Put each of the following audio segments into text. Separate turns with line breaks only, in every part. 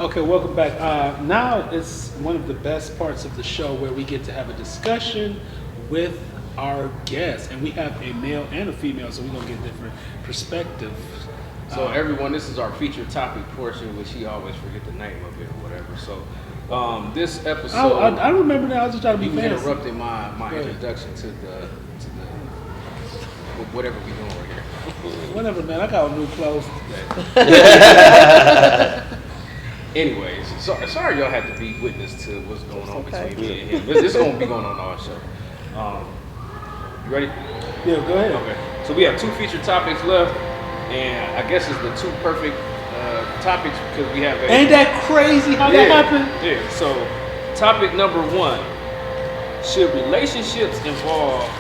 Okay, welcome back. Now it's one of the best parts of the show where we get to have a discussion with our guests, and we have a male and a female, so we're gonna get different perspectives.
So everyone, this is our featured topic portion, which he always forget the name of it or whatever. So this episode,
I remember that. I was just trying to be
you
fancy.
interrupted my introduction to the whatever we doing right here.
Whatever, man. I got new clothes today.
Anyways, sorry y'all had to be witness to what's going on between me and him. This is going to be going on our show. You ready?
Yeah, go ahead.
Okay. So we have two featured topics left, and I guess it's the two perfect topics because we have.
Ain't that crazy how that happened?
Yeah. So, topic number one: should relationships involve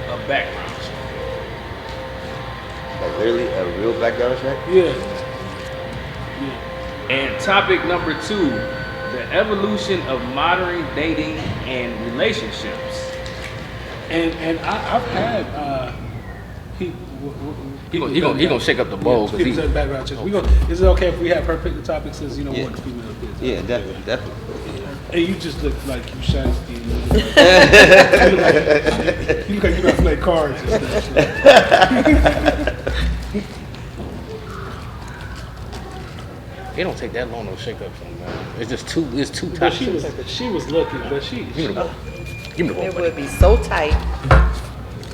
a background check?
Like literally a real background check?
Yeah.
And topic number two, the evolution of modern dating and relationships.
And I've had
He gonna shake up the bowl because
people said background checks. Is it okay if we have her pick the topic since you know what the female is?
Yeah, definitely.
And you just look like you shiesty. You look like you don't play cards and stuff.
It don't take that long to shake up something, man. It's just too tight.
But she was looking, but she.
Give me the bowl. Give me the bowl,
It
buddy.
would be so tight.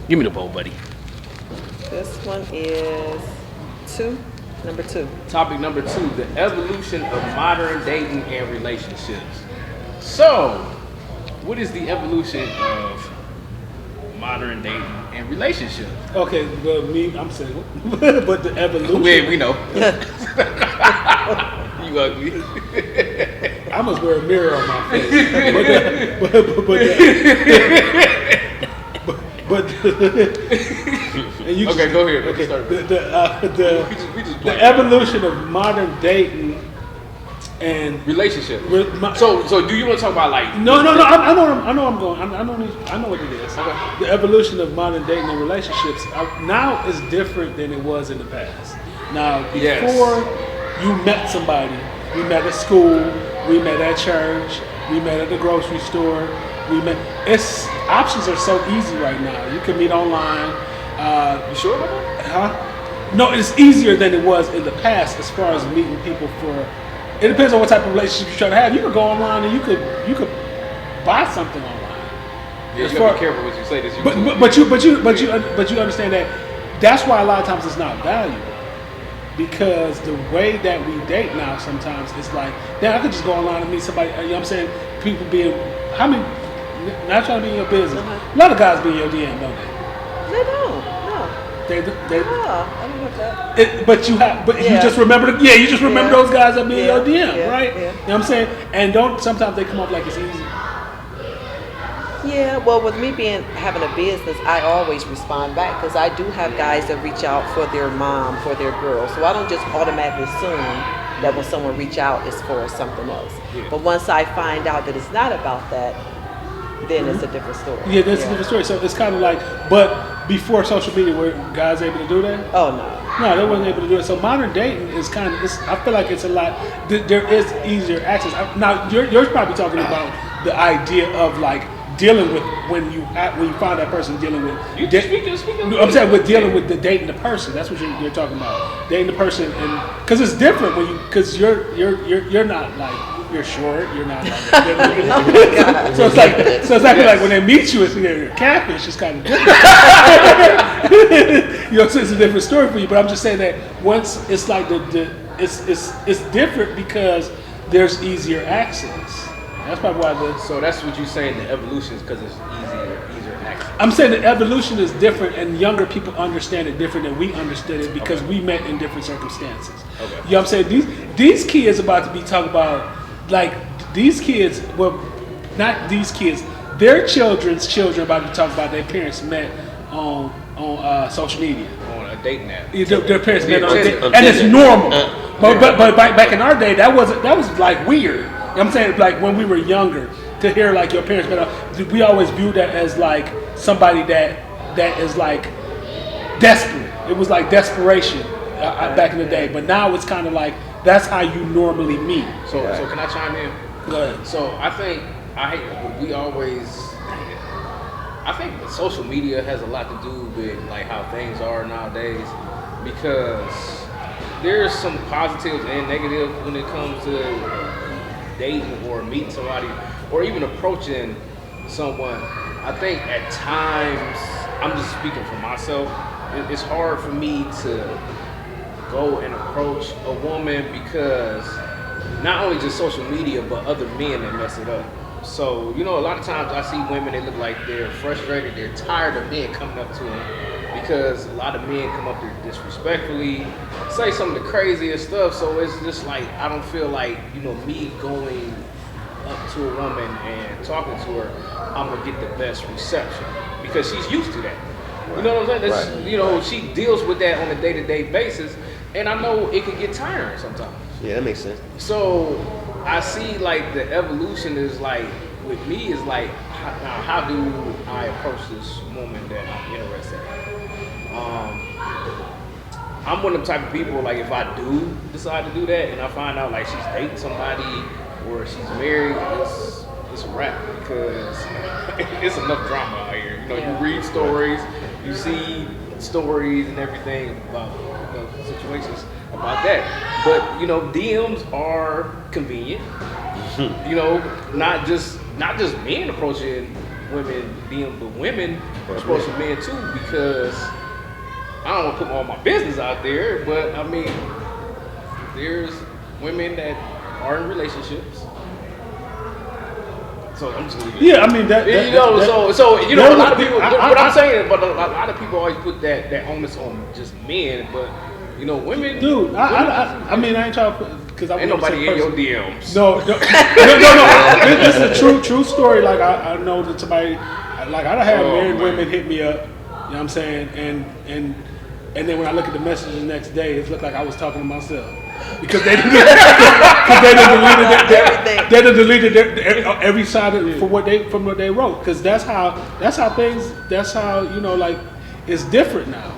Give me the bowl, buddy.
This one is number two.
Topic number two, the evolution of modern dating and relationships. So, what is the evolution of modern dating and relationships?
Okay, but I'm single. But the evolution.
We know. You ugly.
I must wear a mirror on my face. And you
Okay, go ahead.
Okay,
Start. We just
the evolution of modern dating and
relationship. So do you want to talk about like?
No. I know I'm going. I know what it is.
Okay.
The evolution of modern dating and relationships now is different than it was in the past. Now, before you met somebody, we met at school, we met at church, we met at the grocery store. Options are so easy right now. You can meet online.
You sure about that?
Huh? No, it's easier than it was in the past as far as meeting people for. It depends on what type of relationship you're trying to have. You could go online and you could buy something online.
Yeah, you gotta be careful what you say.
But you understand that's why a lot of times it's not valuable. Because the way that we date now sometimes it's like, I could just go online and meet somebody, you know what I'm saying? People not trying to be in your business. A lot of guys be in your DM, don't they?
They don't. No.
They
I don't know that.
You just remember those guys that be in your DM, right?
Yeah.
You know what I'm saying? And sometimes they come up like it's easy.
Yeah, well, with me having a business, I always respond back because I do have guys that reach out for their mom, for their girl. So I don't just automatically assume that when someone reach out, it's for something else. Yeah. But once I find out that it's not about that, then it's a different story.
Yeah, that's a different story. So it's kind of like, but before social media, were guys able to do that?
Oh, no.
No, they wasn't able to do it. So modern dating is I feel like it's a lot, there is easier access. Now, you're probably talking about the idea of like, dealing with when you find that person dealing with I'm saying with dealing with the dating the person. That's what you're talking about. Dating the person, and because it's different because you're not like you're short. You're not like so it's like when they meet you, it's you're catfish. It's kind of different. So it's a different story for you. But I'm just saying that once it's like it's different because there's easier access. That's probably why
So that's what you're saying, the evolution is because it's easier access.
I'm saying the evolution is different and younger people understand it different than we understood it because we met in different circumstances.
Okay.
You know what I'm saying? These kids about to be talking about, like, these kids, well, not these kids, their children's children about to talk about their parents met on social media.
On a dating app.
Their parents met on and it's normal. But back in our day, that was like weird. You know what I'm saying? Like when we were younger, to hear like your parents, we always viewed that as like somebody that is like desperate. It was like desperation back in the day. But now it's kind of like that's how you normally meet.
So can I chime in?
Go ahead.
So I think I think social media has a lot to do with like how things are nowadays, because there's some positives and negatives when it comes to dating or meeting somebody or even approaching someone. I think at times, I'm just speaking for myself, it's hard for me to go and approach a woman because not only just social media, but other men that mess it up. So, you know, a lot of times I see women, they look like they're frustrated, they're tired of men coming up to them, because a lot of men come up there disrespectfully, say some of the craziest stuff. So it's just like, I don't feel like, you know, me going up to a woman and talking to her, I'm gonna get the best reception because she's used to that. You know what I'm saying? That's, you know, she deals with that on a day-to-day basis, and I know it can get tiring sometimes.
Yeah, that makes sense.
So I see like the evolution is like, with me is like, how do I approach this woman that I'm interested in? I'm one of the type of people, like if I do decide to do that and I find out like she's dating somebody or she's married, it's a wrap, because it's enough drama out here. You know, you read stories, you see stories and everything about, you know, situations about that. But, you know, DMs are convenient. You know, not just men approaching women DM, but women approaching men too, because I don't want to put all my business out there, but I mean, there's women that are in relationships. So I'm just leaving.
Yeah, I mean that.
You know, so you know, a lot of people. What I'm saying, but a lot of people always put that onus on just men, but you know, women.
Dude, I mean, I ain't trying to put, because
ain't nobody in your DMs.
No. This is a true story. Like I know that somebody, like I done had married women hit me up. You know what I'm saying? And then when I look at the message the next day, it looked like I was talking to myself. Because they done deleted every side from what they wrote. Because that's how you know, like, it's different now.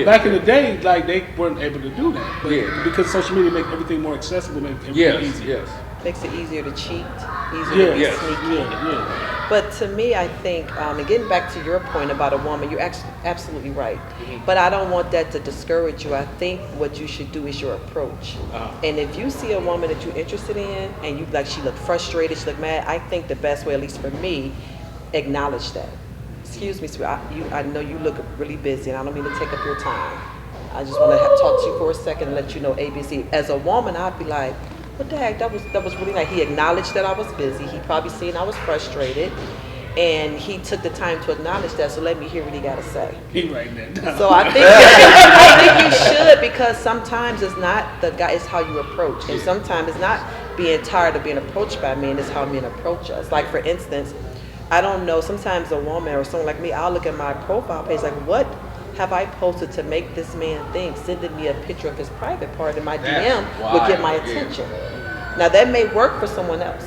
Back in the day, like, they weren't able to do that. But because social media makes everything more accessible, makes everything easier.
Yes.
Makes it easier to cheat, easier to be sneaky. But to me, I think, and getting back to your point about a woman, you're absolutely right. But I don't want that to discourage you. I think what you should do is your approach. And if you see a woman that you're interested in, and you like, she looked frustrated, she looked mad, I think the best way, at least for me, acknowledge that. Excuse me, sweetheart, I know you look really busy, and I don't mean to take up your time. I just want to talk to you for a second and let you know ABC. As a woman, I'd be like, what the heck, that was really nice. He acknowledged that I was busy. He probably seen I was frustrated, and he took the time to acknowledge that. So let me hear what he got to say.
He writing that down.
So I think you should, because sometimes it's not the guy, it's how you approach, and sometimes it's not being tired of being approached by men. It's how men approach us. Like, for instance, I don't know. Sometimes a woman or someone like me, I'll look at my profile page like, what have I posted to make this man think sending me a picture of his private part in my DM would get my attention? Now that may work for someone else,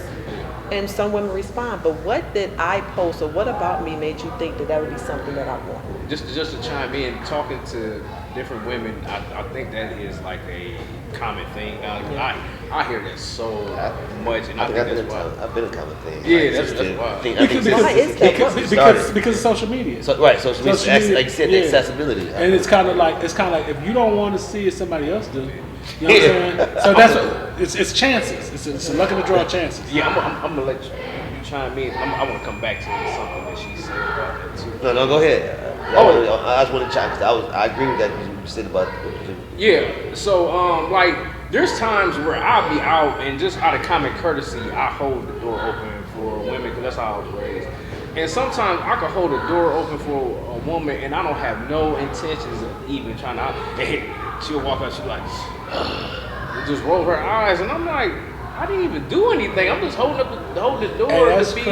and some women respond, but what did I post or what about me made you think that would be something that I want?
Just to chime in, talking to different women, I think that is like a common thing. I hear that so much, and I think that's why.
I've been a common thing.
Yeah, that's why.
Because of social media.
Social media. Like you said, the accessibility.
And it's kind of like if you don't want to see it, somebody else do. You know what I'm saying? So that's it's chances. It's a luck of the draw chances.
Yeah, I'm gonna let you chime in. I want to come back to something that she said about that too.
No, go ahead. I just want to chime in. I agree with that you said about.
Yeah. So like, there's times where I'll be out and just out of common courtesy, I hold the door open for women because that's how I was raised. And sometimes I can hold the door open for a woman and I don't have no intentions of even trying to. Hey, she'll walk out, she'll like, just roll her eyes, and I'm like, I didn't even do anything. I'm just holding the door to be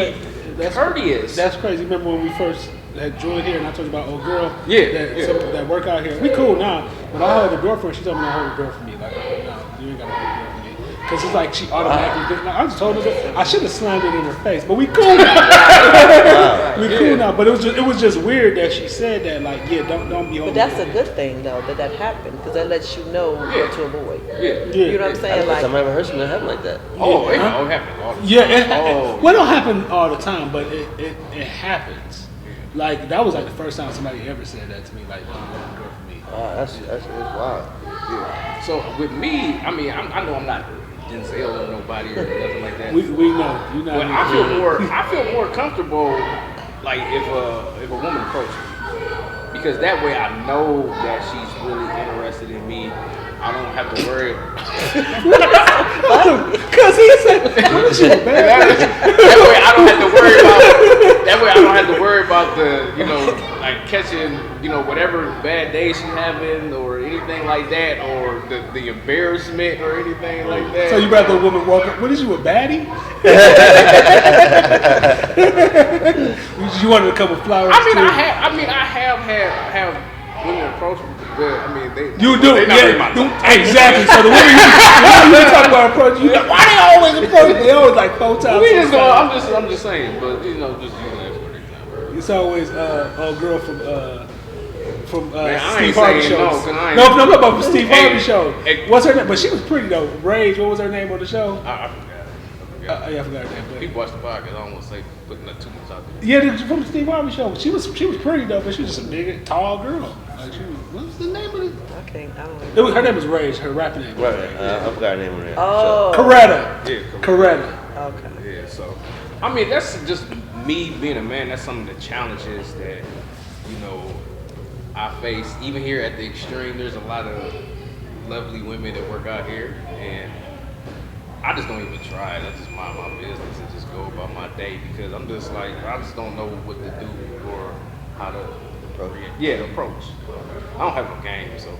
courteous.
That's crazy. Remember when we first had joined here and I told you about old girl? That work out here. We cool now, but I hold the door for her. She told me to hold the door for me. Like, no, you ain't gotta hold the door for me. Because it's like she automatically did. I just told her that I should have slammed it in her face, but we cool now. We cool now. But it was just weird that she said that. Like, yeah, don't be.
But that's a good thing though that happened because that lets you know what to avoid.
Yeah.
You know what I'm saying?
I've never heard something happen like that.
Oh, it happens all the time.
Yeah, well, it don't happen all the time, but it happens. Like that was like the first time somebody ever said that to me. Like, don't open the door for me.
That's wild.
Yeah. So with me, I mean, I know I'm not Denzel or nobody or nothing like that.
We know you know.
But I feel more comfortable like if a woman approaches me, because that way I know that she's really interested in me. I don't have to worry.
Because he said,
that way I don't have to worry about. That way I don't have to worry about the like catching whatever bad day she's having or anything like that, or the embarrassment or anything like that.
So you rather a woman walk up? What is you, a baddie? You wanted to come with flowers?
I have had women approach me, but I mean they.
You do,
they not really my type.
Exactly. So the women you talk about approach you, why they always approach? They always like 4 times.
I'm just saying, but just using that for example.
It's always a girl from
Man,
Steve Harvey show. No, but from Steve Harvey show. What's her name? But she was pretty though. Rage. What was her name on the show?
I forgot.
Yeah, I forgot her name. But
People watch the podcast. I don't want to say putting that too much out there.
yeah, from the Steve Harvey show. She was pretty though, but she was just a big, tall girl. Like what's the name of it?
Okay, I don't know.
Her name was Rage. Her rapping name. Was
Right. I forgot her name on there.
Oh.
Coretta.
Yeah,
Coretta.
Okay.
Yeah, so I mean that's just me being a man. That's some of the challenges that I face. Even here at the extreme, there's a lot of lovely women that work out here, and I just don't even try it. I just mind my business and just go about my day because I'm just like I just don't know what to do or how to approach. I don't have no game, so.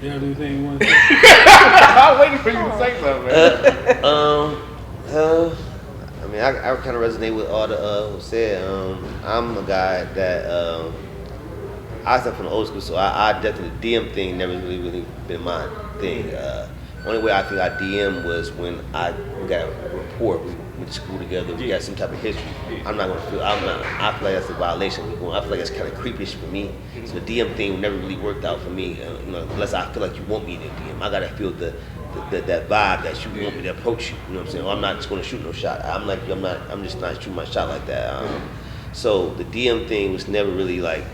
You have anything you want to say?
I'm waiting for you to say something, man.
I mean, I kind of resonate with all the who said. I'm a guy that I started from the old school, so I definitely the DM thing never really been my thing. Only way I think I DM was when we got a rapport. We went to school together. We got some type of history. I'm not gonna feel. I feel like that's a violation. I feel like that's kind of creepish for me. So the DM thing never really worked out for me. Unless I feel like you want me to DM, I gotta feel that vibe that you want me to approach you. You know what I'm saying? Or I'm not just gonna shoot no shot. I'm just not shooting my shot like that. So the DM thing was never really like.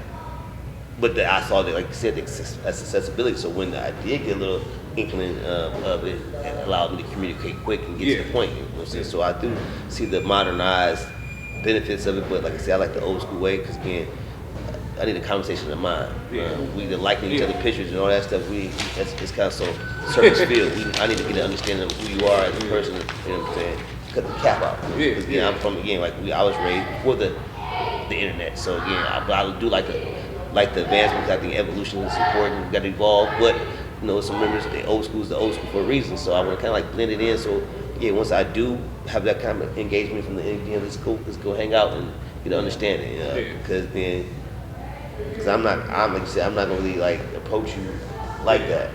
But I saw that, like you said, that's accessibility. So when I did get a little inkling of it, it allowed me to communicate quick and get to the point. You know what I'm saying? So I do see the modernized benefits of it, but like I said, I like the old school way because again, I need a conversation in mind. We the liking each other pictures and all that stuff. It's kind of so surface feel. I need to get an understanding of who you are as a person. You know what I'm saying? Cut the cap out. Because again, I'm from I was raised before the internet. So again, I do like the advancements. I think evolution is important. We got to evolve, but some members, the old school is the old school for a reason. So I want to kind of like blend it in. So yeah, once I do have that kind of engagement from the let's go hang out and get an understanding. Because I'm like you said, I'm not gonna really like approach you like that.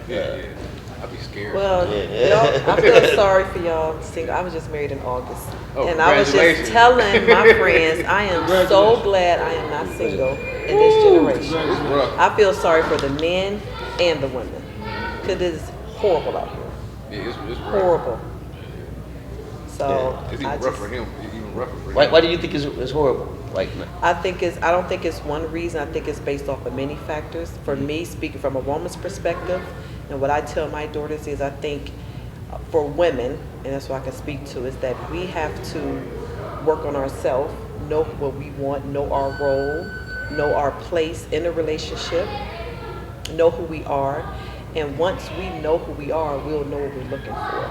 I'd be scared.
Well, y'all, I feel sorry for y'all single. I was just married in August. And I was just telling my friends, I am so glad I am not single in this generation. I feel sorry for the men and the women. Because it is horrible out here.
Yeah, it's rough.
Horrible. So
it's even rougher for him. It's even rougher for him.
Why do you think it's horrible? Like,
I don't think it's one reason. I think it's based off of many factors. For me, speaking from a woman's perspective, and what I tell my daughters is I think for women, and that's what I can speak to, is that we have to work on ourselves, know what we want, know our role, know our place in a relationship, know who we are. And once we know who we are, we'll know what we're looking for.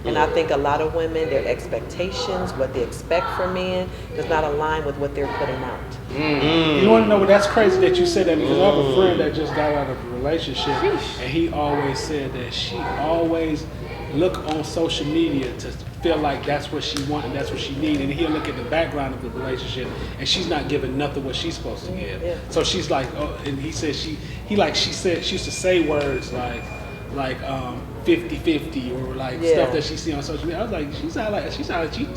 And I think a lot of women, their expectations, what they expect from men, does not align with what they're putting out.
You want to know what? That's crazy that you said that because I have a friend that just got out of a relationship, and he always said that she always look on social media to feel like that's what she wants and that's what she needs, and he'll look at the background of the relationship, and she's not giving nothing what she's supposed to give. So she's like, and he said she used to say words like, like 50-50 or like stuff that she see on social media. I was like, she sound like she's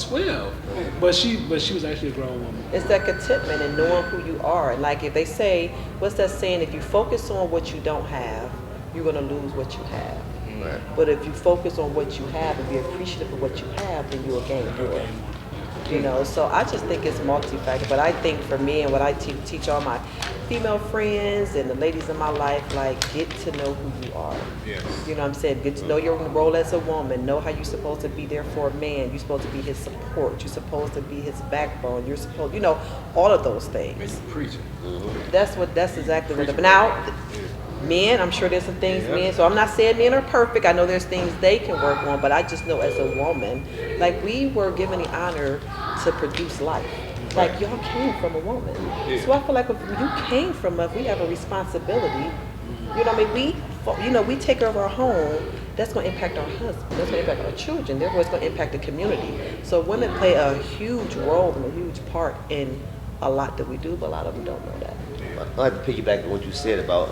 12, but she was actually a grown woman.
It's that contentment and knowing who you are. And like if they say, what's that saying? If you focus on what you don't have, you're gonna lose what you have.
Right.
But if you focus on what you have and be appreciative of what you have, then you'll gain more. You know, so I just think it's multi-factor. But I think for me and what I teach all my female friends and the ladies in my life, like, get to know who you are.
Yes.
You know what I'm saying? Get to know your role as a woman. Know how you're supposed to be there for a man. You're supposed to be his support. You're supposed to be his backbone. You're supposed, you know, all of those things.
Preaching.
That's exactly what. But now, men, I'm sure there's some things men. So I'm not saying men are perfect. I know there's things they can work on. But I just know as a woman, like, we were given the honor to produce life. Like, y'all came from a woman. So I feel like if you came from us, we have a responsibility. You know what I mean? We take care of our home. That's going to impact our husband. That's going to impact our children. Therefore, it's going to impact the community. So women play a huge role and a huge part in a lot that we do, but a lot of them don't know that.
I like to piggyback on what you said about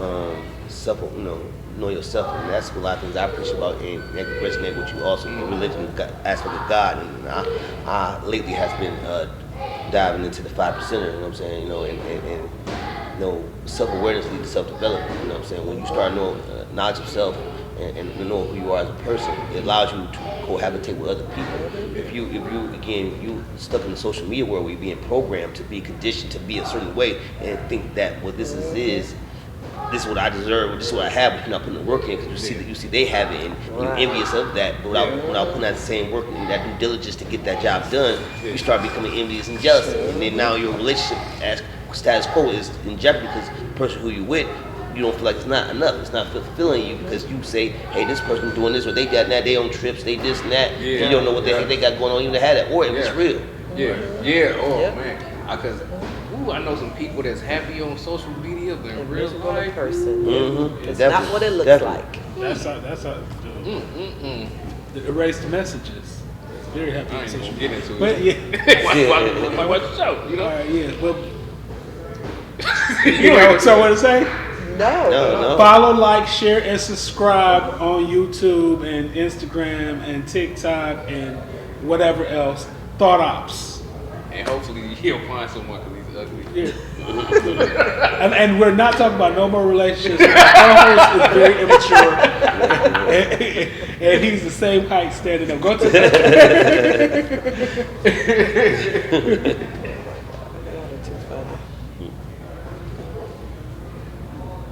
know yourself, and that's a lot of things I appreciate about and that resonate with you also, the religion aspect of God. And I lately has been diving into the 5%er, you know what I'm saying, and self-awareness leads to self-development, you know what I'm saying. When you start knowing knowledge of self and know who you are as a person, it allows you to cohabitate with other people. If you stuck in the social media world where you're being programmed to be conditioned to be a certain way and think that this is what I deserve, this is what I have, but you're not putting the work in because you see they have it and you're envious of that, but without putting that same work and that due diligence to get that job done, you start becoming envious and jealous, and then now your relationship as status quo is in jeopardy because the person who you're with, you don't feel like it's not enough, it's not fulfilling you because you say, hey, this person's doing this or they got that, they on trips, they this and that, and you don't know what the heck they got going on, even to have that, or if it's real.
Man, because I know some people that's happy on social media, but in real life,
person. It's
Definitely.
not what it looks like.
That's how erase the messages. It's very happy
I
on
ain't
social
gonna
media.
get into
But
it. Watch the show, you know?
Well, you know, so what to say?
No.
Follow, like, share, and subscribe on YouTube and Instagram and TikTok and whatever else. Thought Ops.
And hopefully he'll find someone because he's ugly.
Yeah. and we're not talking about no more relationships. My co-host is very immature. and he's the same height standing up. Go to